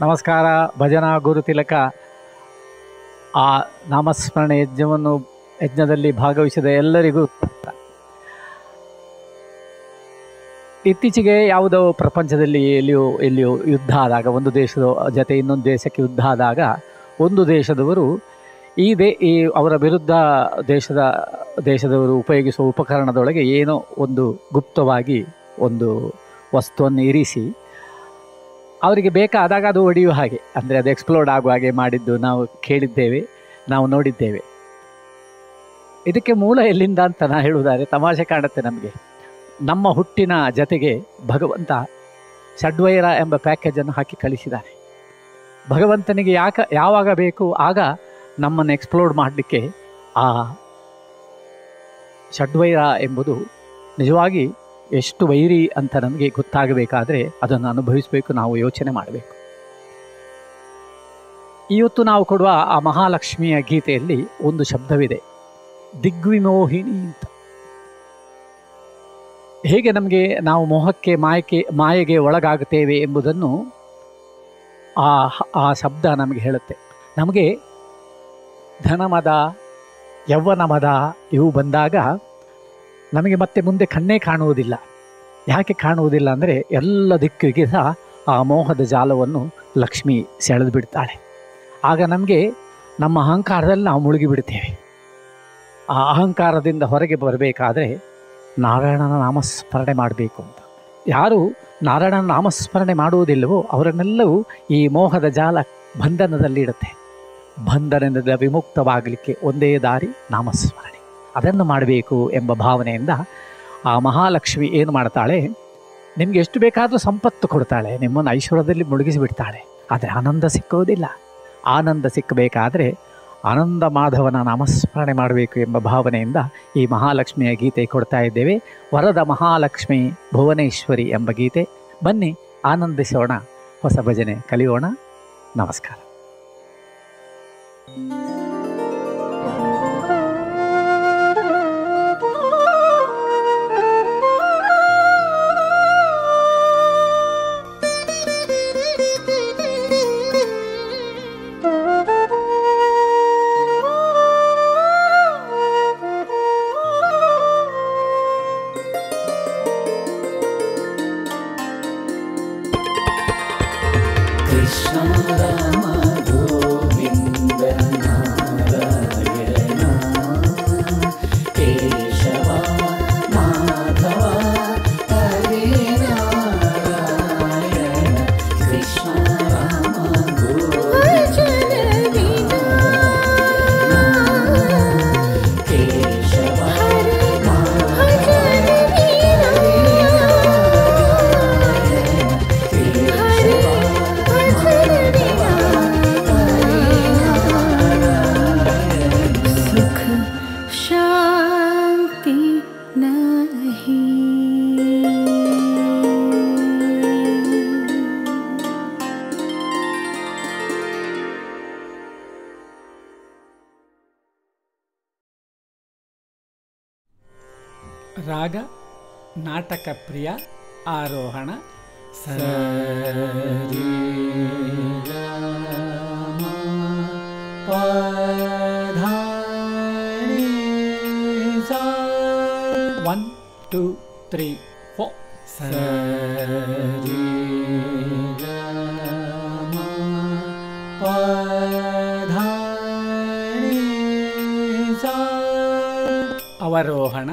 ನಮಸ್ಕಾರ. ಭಜನಾ ಗುರುತಿಲಕ ಆ ನಾಮಸ್ಮರಣೆ ಯಜ್ಞದಲ್ಲಿ ಭಾಗವಹಿಸಿದ ಎಲ್ಲರಿಗೂ ಇತ್ತೀಚೆಗೆ ಯಾವುದೋ ಪ್ರಪಂಚದಲ್ಲಿ ಎಲ್ಲಿಯೋ ಯುದ್ಧ ಆದಾಗ, ಒಂದು ದೇಶದ ಜೊತೆ ಇನ್ನೊಂದು ದೇಶಕ್ಕೆ ಯುದ್ಧ ಆದಾಗ ಒಂದು ದೇಶದವರು ಈ ಅವರ ವಿರುದ್ಧ ದೇಶದವರು ಉಪಯೋಗಿಸುವ ಉಪಕರಣದೊಳಗೆ ಏನೋ ಒಂದು ಗುಪ್ತವಾಗಿ ಒಂದು ವಸ್ತುವನ್ನು ಇರಿಸಿ ಅವರಿಗೆ ಬೇಕಾದಾಗ ಅದು ಒಡೆಯುವ ಹಾಗೆ, ಅಂದರೆ ಅದು ಎಕ್ಸ್ಪ್ಲೋಡ್ ಆಗುವ ಹಾಗೆ ಮಾಡಿದ್ದು ನಾವು ಕೇಳಿದ್ದೇವೆ, ನಾವು ನೋಡಿದ್ದೇವೆ. ಇದಕ್ಕೆ ಮೂಲ ಎಲ್ಲಿಂದ ಅಂತ ನಾನು ಹೇಳುವುದಾದರೆ ತಮಾಷೆ ಕಾಣುತ್ತೆ ನಮಗೆ. ನಮ್ಮ ಹುಟ್ಟಿನ ಜತೆಗೆ ಭಗವಂತ ಷಡ್ವೈರ ಎಂಬ ಪ್ಯಾಕೇಜನ್ನು ಹಾಕಿ ಕಳಿಸಿದ್ದಾನೆ. ಭಗವಂತನಿಗೆ ಯಾವಾಗ ಬೇಕು ಆಗ ನಮ್ಮನ್ನು ಎಕ್ಸ್ಪ್ಲೋಡ್ ಮಾಡಲಿಕ್ಕೆ ಆ ಷಡ್ವೈರ ಎಂಬುದು ನಿಜವಾಗಿ ಎಷ್ಟು ವೈರಿ ಅಂತ ನಮಗೆ ಗೊತ್ತಾಗಬೇಕಾದ್ರೆ ಅದನ್ನು ಅನುಭವಿಸಬೇಕು, ನಾವು ಯೋಚನೆ ಮಾಡಬೇಕು. ಇವತ್ತು ನಾವು ಕೊಡುವ ಆ ಮಹಾಲಕ್ಷ್ಮಿಯ ಗೀತೆಯಲ್ಲಿ ಒಂದು ಶಬ್ದವಿದೆ, ದಿಗ್ವಿಮೋಹಿನಿ ಅಂತ. ಹೇಗೆ ನಮಗೆ ನಾವು ಮೋಹಕ್ಕೆ ಮಾಯೆಗೆ ಒಳಗಾಗುತ್ತೇವೆ ಎಂಬುದನ್ನು ಆ ಶಬ್ದ ನಮಗೆ ಹೇಳುತ್ತೆ. ನಮಗೆ ಧನಮದ, ಯೌವನ ಮದ ಇವು ಬಂದಾಗ ನಮಗೆ ಮತ್ತೆ ಮುಂದೆ ಕಣ್ಣೇ ಕಾಣುವುದಿಲ್ಲ. ಯಾಕೆ ಕಾಣುವುದಿಲ್ಲ ಅಂದರೆ ಎಲ್ಲ ದಿಕ್ಕಿಗೆ ಸಹ ಆ ಮೋಹದ ಜಾಲವನ್ನು ಲಕ್ಷ್ಮಿ ಸೆಳೆದು ಬಿಡ್ತಾಳೆ. ಆಗ ನಮಗೆ ನಮ್ಮ ಅಹಂಕಾರದಲ್ಲಿ ನಾವು ಮುಳುಗಿಬಿಡ್ತೇವೆ. ಆ ಅಹಂಕಾರದಿಂದ ಹೊರಗೆ ಬರಬೇಕಾದ್ರೆ ನಾರಾಯಣನ ನಾಮಸ್ಮರಣೆ ಮಾಡಬೇಕು ಅಂತ. ಯಾರು ನಾರಾಯಣನ ನಾಮಸ್ಮರಣೆ ಮಾಡುವುದಿಲ್ಲವೋ ಅವರನ್ನೆಲ್ಲವೂ ಈ ಮೋಹದ ಜಾಲ ಬಂಧನದಲ್ಲಿಡುತ್ತೆ. ಬಂಧನದಿಂದ ವಿಮುಕ್ತವಾಗಲಿಕ್ಕೆ ಒಂದೇ ದಾರಿ ನಾಮಸ್ಮರಣೆ. ಅದನ್ನು ಮಾಡಬೇಕು ಎಂಬ ಭಾವನೆಯಿಂದ ಆ ಮಹಾಲಕ್ಷ್ಮಿ ಏನು ಮಾಡ್ತಾಳೆ, ನಿಮಗೆ ಎಷ್ಟು ಬೇಕಾದರೂ ಸಂಪತ್ತು ಕೊಡ್ತಾಳೆ, ನಿಮ್ಮನ್ನು ಐಶ್ವರ್ಯದಲ್ಲಿ ಮುಳುಗಿಸಿಬಿಡ್ತಾಳೆ. ಆದರೆ ಆನಂದ ಸಿಕ್ಕುವುದಿಲ್ಲ. ಆನಂದ ಸಿಕ್ಕಬೇಕಾದರೆ ಆನಂದ ಮಾಧವನ ನಾಮಸ್ಮರಣೆ ಮಾಡಬೇಕು ಎಂಬ ಭಾವನೆಯಿಂದ ಈ ಮಹಾಲಕ್ಷ್ಮಿಯ ಗೀತೆ ಕೊಡ್ತಾ ಇದ್ದೇವೆ. ವರದ ಮಹಾಲಕ್ಷ್ಮಿ ಭುವನೇಶ್ವರಿ ಎಂಬ ಗೀತೆ. ಬನ್ನಿ ಆನಂದಿಸೋಣ, ಹೊಸ ಭಜನೆ ಕಲಿಯೋಣ. ನಮಸ್ಕಾರ. ರಾಗ ನಾಟಕ ಪ್ರಿಯ ಆರೋಹಣ. ಸರಿ ಒನ್ ಟೂ ತ್ರೀ ಫೋರ್. ಸರಿ ಅವರೋಹಣ.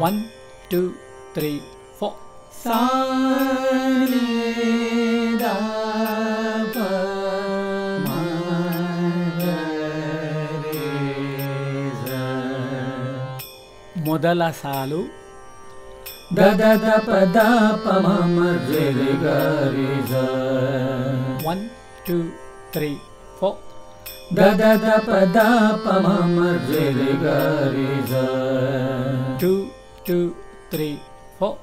One two three four. ಮೊದಲ ಸಾಲು ದ ಪದ ಪಮ ರಿ ಗರಿ ಸ. One two three four. ದ ಪದ ಪಮ ರಿ ಗರಿ ಸ. Two two three four.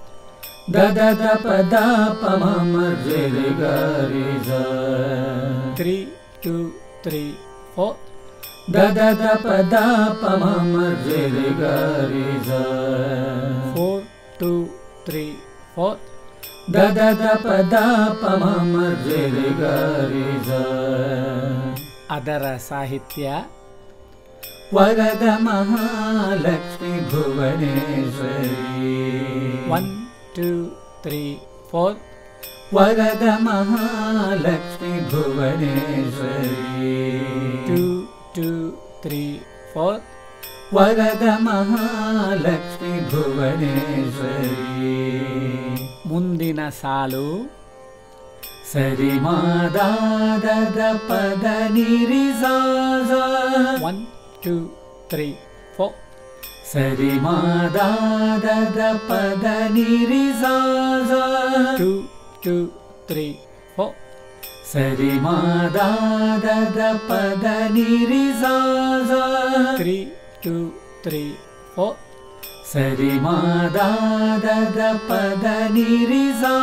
ದ ಪದ ಪಮ ರಿ ಗರಿ ಸ. Three two three four. ದದ ದ ಪದ ಪ ಮ ರೆ ರೆ ಗ ರಿ ಸ 4 2 3 4 ದದ ದ ಪದ ಪ ಮ ರೆ ರೆ ಗ ರಿ ಸ ಅದರ ಸಾಹಿತ್ಯ ವರದ ಮಹಾಲಕ್ಷ್ಮಿ ಭುವನೇಶ್ವರಿ 1 2 3 4 ವರದ ಮಹಾಲಕ್ಷ್ಮಿ ಭುವನೇಶ್ವರಿ 2 2 3 4 ವರದ ಮಹಾಲಕ್ಷ್ಮಿ ಭುವನೇಶ್ವರಿ ಮುಂದಿನ ಸಾಲು ಸರಿ ಮಾದಾದ ಪದ ನಿರಿ ಸಾ 1 2 3 4 ಸರಿ ಮಾದಾದ ಪದ ನಿರಿ ಸಾ 2 2 3 4 ಸರಿ ಮಾದಾದ ಪದ ನಿರಿ ಸಾ 3 2 3 4 ಸರಿ ಮಾದಾದ ಪದ ನಿರಿ ಸಾ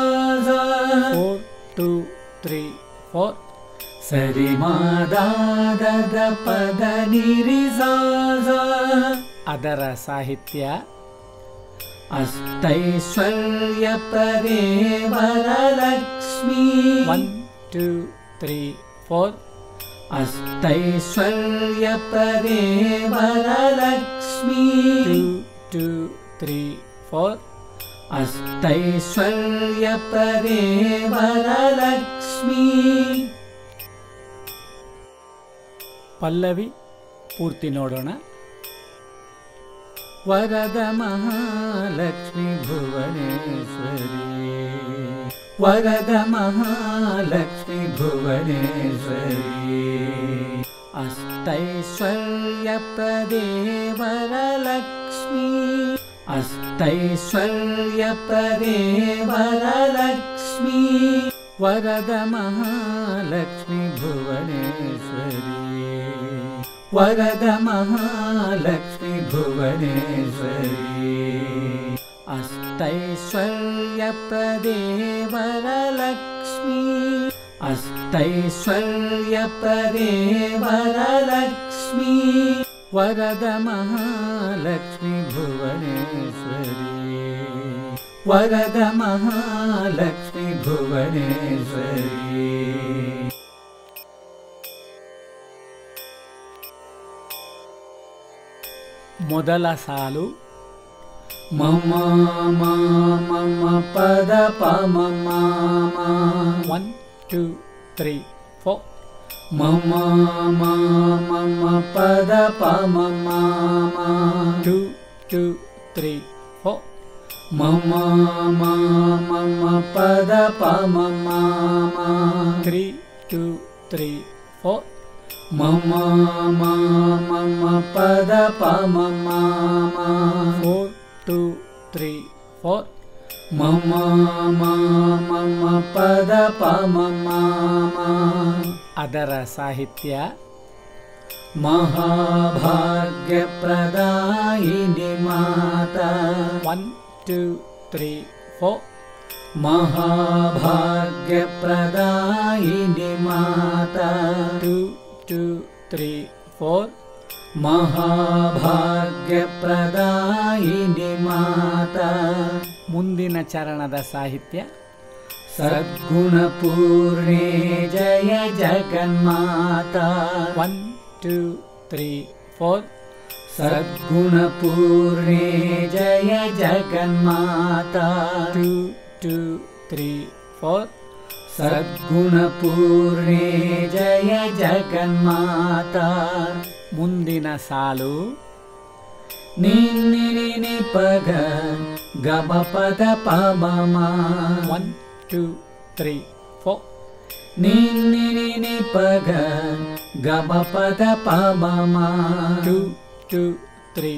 4 2 3 4 ಸರಿ ಮಾದಾದ ಪದ ನಿರಿ ಸಾ ಅದರ ಸಾಹಿತ್ಯ ಅಷ್ಟೈಶ್ವರ್ಯ ಪರೇ ವರಲಕ್ಷ್ಮಿ 1 2 3 4 ಅಷ್ಟೈಶ್ವರ್ಯ ಪರೇ ವರಲಕ್ಷ್ಮಿ 2 2 3 4 ಅಷ್ಟೈಶ್ವರ್ಯ ಪರೇ ವರಲಕ್ಷ್ಮಿ ಪಲ್ಲವಿ ಪೂರ್ತಿ ನೋಡೋಣ. ವರದ ಮಹಾಲಕ್ಷ್ಮಿ ಭುವನೇಶ್ವರಿ ವರದ ಮಹಾಲಕ್ಷ್ಮಿ ಭುವನೇಶ್ವರಿ ಅಷ್ಟೈಶ್ವರ್ಯ ಪ್ರದೇ ವರಲಕ್ಷ್ಮಿ ಅಷ್ಟೈಶ್ವರ್ಯ ಪ್ರದೇ ವರಲಕ್ಷ್ಮಿ ವರದ ಮಹಾಲಕ್ಷ್ಮಿ ಭುವನೇಶ್ವರಿ ವರದ ಮಹಾಲಕ್ಷ್ಮಿ ಭುವನೇಶ್ವರಿ ಅಷ್ಟೈಶ್ವರ್ಯ ಪ್ರದೇ ವರಲಕ್ಷ್ಮಿ ಅಷ್ಟೈಶ್ವರ್ಯ ಪ್ರದೇ ವರಲಕ್ಷ್ಮಿ ವರದ ಮಹಾಲಕ್ಷ್ಮಿ ಭುವನೇಶ್ವರಿ ವರದ ಮಹಾಲಕ್ಷ್ಮಿ ಭುವನೇಶ್ವರಿ ಮೊದಲ ಸಾಲು ಮಮ ಮಮ ಪದ ಪ ಮಮ 1 2 3 4 ಮಮ ಮಮ ಪದ ಪ ಮಮ 2 2 3 4 ಮಮ ಮಮ ಪದ ಪ ಮಮ 3 2 3 4 ಮಮ ಮಮ ಪದ ಪ ಮಮ 4 2 3 4 ಮಮ ಮಮ ಪದ ಪ ಮಮ ಅದರ ಸಾಹಿತ್ಯ ಮಹಾಭಾಗ್ಯ ಪ್ರದಾಯಿನಿ ಮಾತಾ 1 2 3 4 ಮಹಾಭಾಗ್ಯ ಪ್ರದಾಯಿನಿ ಮಾತಾ 2 2 3 4 ಮಹಾಭಾಗ್ಯ ಪ್ರದಾಯಿನಿ ಮಾತಾ ಮುಂದಿನ ಚರಣದ ಸಾಹಿತ್ಯ ಸದ್ಗುಣಪೂರ್ಣೆ ಜಯ ಜಗನ್ಮಾತಾ 1 2 3 4 ಸದ್ಗುಣಪೂರ್ಣೆ ಜಯ ಜಗನ್ಮಾತಾ 2 2 3 4 ಸದ್ಗುಣಪೂರ್ಣೆ ಜಯ ಜಗನ್ಮಾತಾ ಮುಂದಿನ ಸಾಲು ನಿನ್ನಿ ಪಗ ಗಮ ಪದ ಪ ಮಮ 1 2 3 4 ನಿನ್ನಿ ಪಗ ಗಮ ಪದ ಪ ಮಮ 2 2 3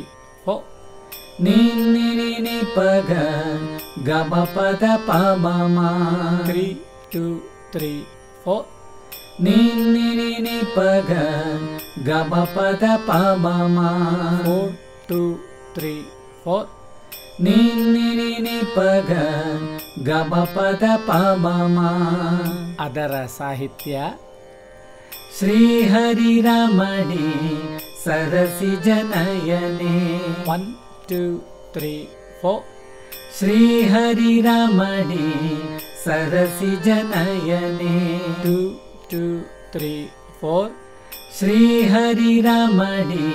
4 ನಿನ್ನಿ ಪಗ ಗಮ ಪದ ಪ ಮಮ 3 2 3 4 ನಿನ್ನಿ ಪಗ ಗಮ ಪದ ಪ ಮಮ 4 2 3 4 ನಿನ್ನಿ ಪಗ ಗಮ ಪದ ಪ ಮಮ ಅದರ ಸಾಹಿತ್ಯ श्रीहरिरमणे सरसिजनयने 1 2 3 4 श्रीहरिरमणे सरसिजनयने 2 2 3 4 श्रीहरिरमणे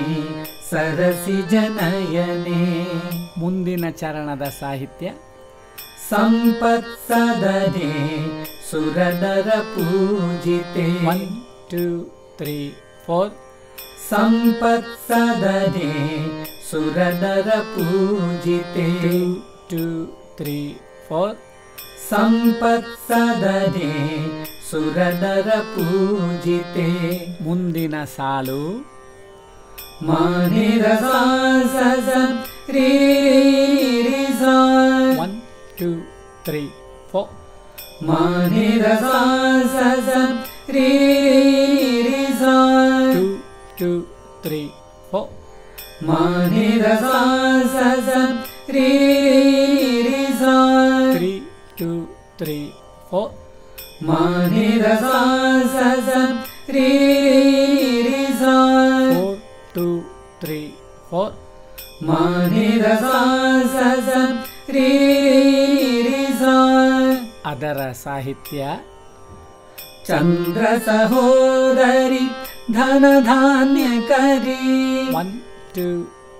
सरसिजनयने ಮುಂದಿನ ಚರಣದ ಸಾಹಿತ್ಯ ಸಂಪತ್ಸದನೆ ಸುರನರ ಪೂಜಿತೆ 1 2 3 4 ಸಂಪತ್ಸದನೆ ಸುರನರ ಪೂಜಿತೆ 2 3 4 ಸಂಪತ್ಸದನೆ ಸುರನರ ಪೂಜಿತೆ ಮುಂದಿನ ಸಾಲು ಮಾನಿರಸಾಸಸ ರೀ 1 2 3 4 ಮಾನಿರಸಾಸಸ ರೀ 2 2 3 4 ಮಾನಿರಸಾಸಸ ರೀ 3 2 3 4 ಮಾನಿರಸಾಸಸ ರೀ 4 2 3 4 ಮಾನಿರಸಾಸಸ ರೀ ಅದರ ಸಾಹಿತ್ಯ ಚಂದ್ರ ಸಹೋದರಿ ಧನಧಾನ್ಯ ಕರಿ 1 2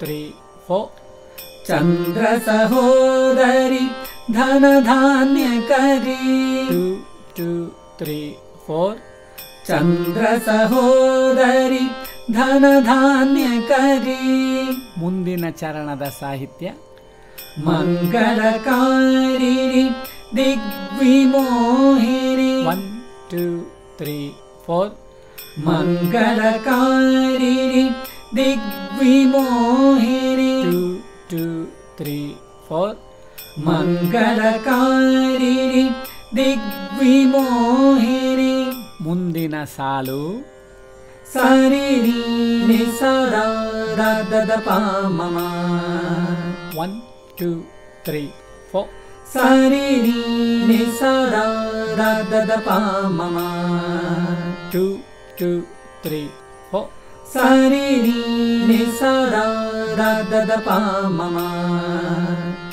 3 4 ಚಂದ್ರ ಸಹೋದರಿ ಧನಧಾನ್ಯ ಕರಿ 2 2 3 4 ಚಂದ್ರ ಸಹೋದರಿ ಧನಧಾನ್ಯ ಕರಿ ಮುಂದಿನ ಚರಣದ ಸಾಹಿತ್ಯ ಮಂಗಳಕಾರಿಣಿ ದಿಗ್ವಿಮೋಹಿನಿ 1 2 3 4 ಮಂಗಳಕಾರಿಣಿ ದಿಗ್ವಿಮೋಹಿನಿ 2 2 3 4 ಮಂಗಳಕಾರಿಣಿ ದಿಗ್ವಿಮೋಹಿನಿ ಮುಂದಿನ ಸಾಲು ಸರಿ ನೀ ಸದಾ ದ ಪಾಮಮ 1 2 3 4 ಸರಿ ನೀ ಸದಾ ದ ಪಾಮಮ 2 2 3 4 ಸರಿ ನೀ ಸದಾ ದ ಪಾಮಮ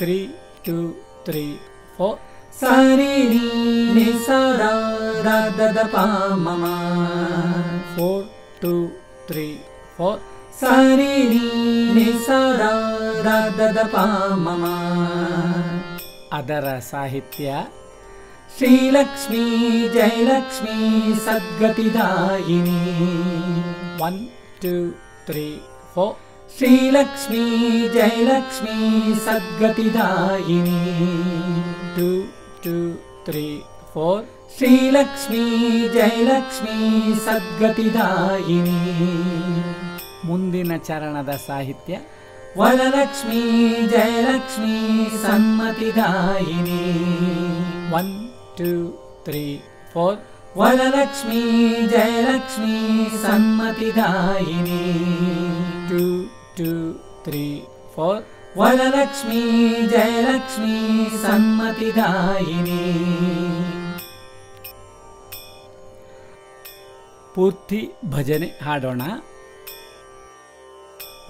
3 2 3 4 ಸರಿ ನೀ ಸದಾ ದ ಪಾಮಮ 4 2 3 4 ಸರಿ ನೀ ಸದಾ ದ ಪಾಮಮ ಅದರ ಸಾಹಿತ್ಯ ಶ್ರೀಲಕ್ಷ್ಮೀ ಜಯಲಕ್ಷ್ಮೀ ಸದ್ಗತಿದಾಯಿನಿ 1 2 3 4 ಶ್ರೀಲಕ್ಷ್ಮೀ ಜಯಲಕ್ಷ್ಮೀ ಸದ್ಗತಿದಾಯಿನಿ 2 2 3 4 ಶ್ರೀಲಕ್ಷ್ಮೀ ಜಯಲಕ್ಷ್ಮೀ ಸದ್ಗತಿದಾಯಿನಿ ಮುಂದಿನ ಚರಣದ ಸಾಹಿತ್ಯ ವರಲಕ್ಷ್ಮೀ ಜಯಲಕ್ಷ್ಮೀ ಸನ್ಮತಿದಾಯಿನಿ 1 2 3 4 ವರಲಕ್ಷ್ಮೀ ಜಯಲಕ್ಷ್ಮೀ ಸನ್ಮತಿದಾಯಿನಿ 2 2 3 4 ವರಲಕ್ಷ್ಮೀ ಜಯಲಕ್ಷ್ಮೀ ಸನ್ಮತಿದಾಯಿನಿ ಪೂರ್ತಿ ಭಜನೆ ಹಾಡೋಣ.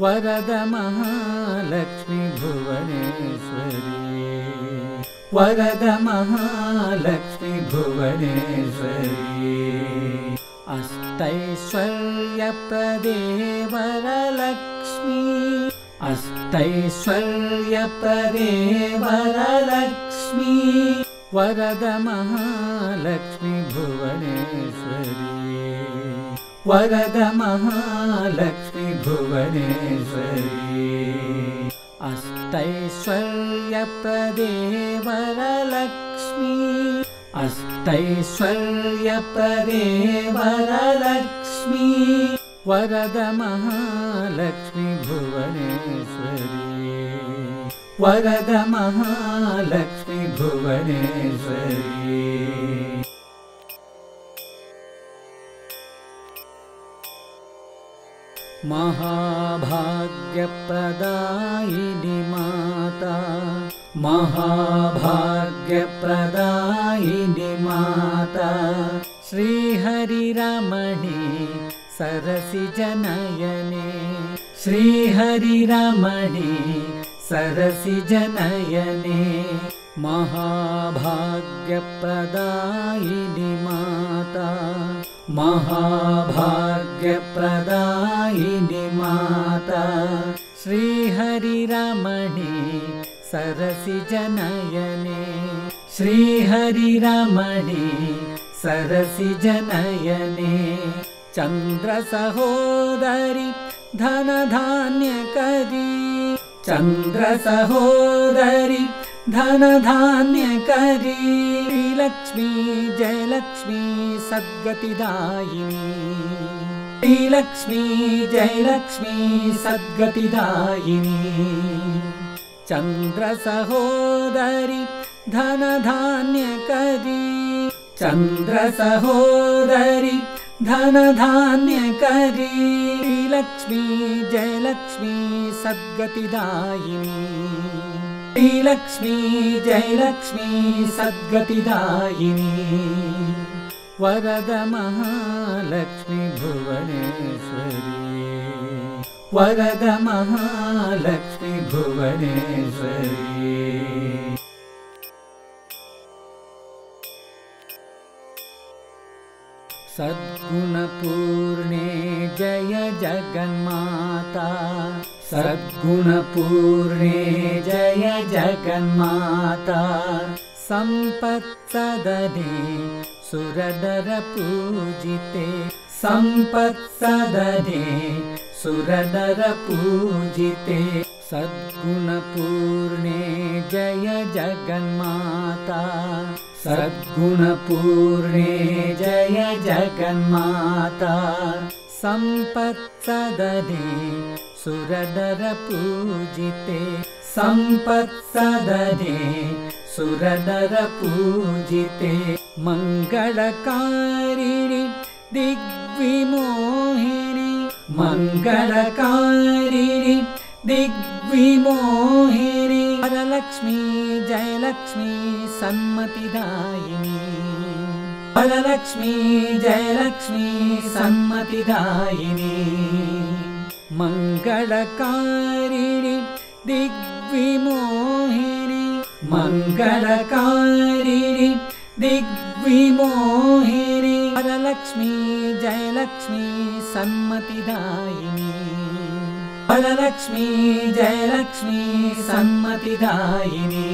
ವರದ ಮಹಾಲಕ್ಷ್ಮಿ ಭುವನೇಶ್ವರಿ ವರದ ಮಹಾಲಕ್ಷ್ಮಿ ಭುವನೇಶ್ವರಿ ಅಷ್ಟೈಶ್ವರ್ಯಪ್ರದೇ ವರಲಕ್ಷ್ಮಿ ಅಷ್ಟೈಶ್ವರ್ಯಪ್ರದೇ ವರಲಕ್ಷ್ಮಿ ವರದ ಮಹಾಲಕ್ಷ್ಮಿ ಭುವನೇಶ್ವರಿ ವರದ ಮಹಾಲಕ್ಷ್ಮಿ ಭುವನೇಶ್ವರಿ ಅಷ್ಟೈಶ್ವರ್ಯಪ್ರದೇ ವರಲಕ್ಷ್ಮಿ ಅಷ್ಟೈಶ್ವರ್ಯಪ್ರದೇ ವರಲಕ್ಷ್ಮಿ ವರದ ಮಹಾಲಕ್ಷ್ಮಿ ಭುವನೇಶ್ವರಿ ವರದ ಮಹಾಲಕ್ಷ್ಮಿ ಭುವನೇಶ್ವರಿ महाभाग्यप्रदायिनी माता महाभाग्यप्रदायिनी माता श्रीहरिरमणी सरसिजनयने श्रीहरिरमणे सरसिजनयने महाभाग्यप्रदायिनि माता महाभाग्यप्रदायिनि माता श्रीहरिरमणे सरसिजनयने श्रीहरिरमणे सरसिजनयने चन्द्रसहोदरि धनधान्यकरी चन्द्रसहोदरि धनधान्यकरी श्रीलक्ष्मी जयलक्ष्मी सद्गतिदायिनी श्रीलक्ष्मी जयलक्ष्मी सद्गतिदायिनी चन्द्रसहोदरि धनधान्यकरी चन्द्रसहोदरि धनधान्यकरी श्रीलक्ष्मी जयलक्ष्मी सद्गतिदायिनी श्रीलक्ष्मी जयलक्ष्मी सद्गतिदायिनी वरद महालक्ष्मी भुवनेश्वरी वरद महालक्ष्मी भुवनेश्वरी सद्गुणपूर्णे जय जगन्माता सद्गुणपूर्णे जय जगन्माता सम्पत्सदने सुरनरपूजिते सम्पत्सदने सुरनरपूजिते सद्गुणपूर्णे जय जगन्माता सद्गुणपूर्णे जय जगन्माता सम्पत्सदने सुरनरपूजिते सम्पत्सदने सुरनरपूजिते मङ्गलकारिणि दिग्विमोहिनि मङ्गलकारिणि दिग्विमोहिनि वरलक्ष्मी जयलक्ष्मी सन्मतिदायिनी वरलक्ष्मी जयलक्ष्मी सन्मतिदायिनी मङ्गलकारिणि दिग्विमोहिनि मङ्गलकारिणि दिग्विमोहिनि वरलक्ष्मी जयलक्ष्मी सन्मतिदायिनी वरलक्ष्मी जयलक्ष्मी सन्मतिदायिनी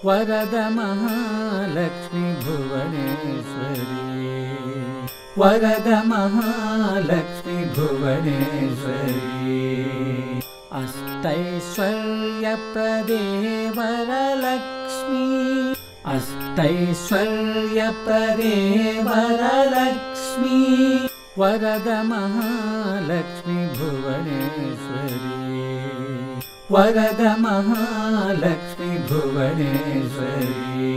वरद महालक्ष्मी भुवनेश्वरी वरद महालक्ष्मी भुवनेश्वरी अष्टैश्वर्यप्रदे वरलक्ष्मी अष्टैश्वर्यप्रदे वरलक्ष्मी वरद महालक्ष्मी भुवनेश्वरी वरद महालक्ष्मी भुवनेश्वरी